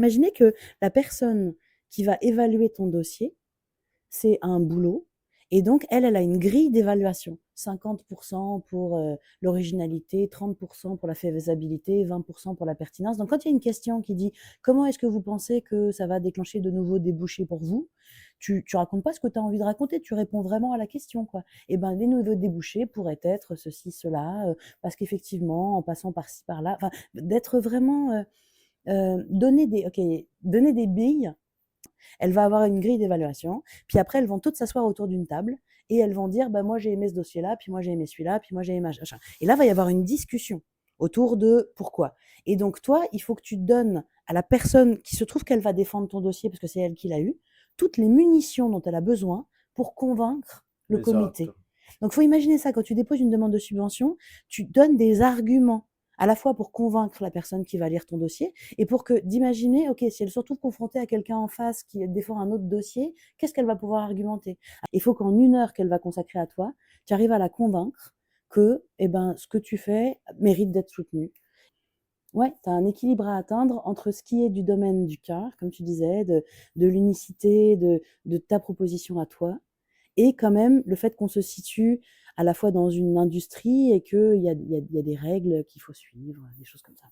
Imaginez que la personne qui va évaluer ton dossier, c'est un boulot. Et donc, elle a une grille d'évaluation. 50% pour l'originalité, 30% pour la faisabilité, 20% pour la pertinence. Donc, quand il y a une question qui dit comment est-ce que vous pensez que ça va déclencher de nouveaux débouchés pour vous, tu racontes pas ce que tu as envie de raconter, tu réponds vraiment à la question, quoi. Et ben, les nouveaux débouchés pourraient être ceci, cela, parce qu'effectivement, en passant par-ci, par-là, enfin, d'être vraiment donner des billes. Elle va avoir une grille d'évaluation, puis après, elles vont toutes s'asseoir autour d'une table et elles vont dire bah, moi, j'ai aimé ce dossier-là, puis moi, j'ai aimé celui-là, puis moi, j'ai aimé machin. Et là, il va y avoir une discussion autour de pourquoi. Et donc, toi, il faut que tu donnes à la personne qui se trouve qu'elle va défendre ton dossier, parce que c'est elle qui l'a eu, toutes les munitions dont elle a besoin pour convaincre le comité. Esatto. Donc, il faut imaginer ça, quand tu déposes une demande de subvention, tu donnes des arguments à la fois pour convaincre la personne qui va lire ton dossier et pour que d'imaginer, ok, si elle se retrouve confrontée à quelqu'un en face qui défend un autre dossier, qu'est-ce qu'elle va pouvoir argumenter? Il faut qu'en 1 heure qu'elle va consacrer à toi, tu arrives à la convaincre que eh ben, ce que tu fais mérite d'être soutenu. Ouais, tu as un équilibre à atteindre entre ce qui est du domaine du cœur, comme tu disais, de l'unicité, de ta proposition à toi, et quand même le fait qu'on se situe à la fois dans une industrie et qu'il y a des règles qu'il faut suivre, des choses comme ça.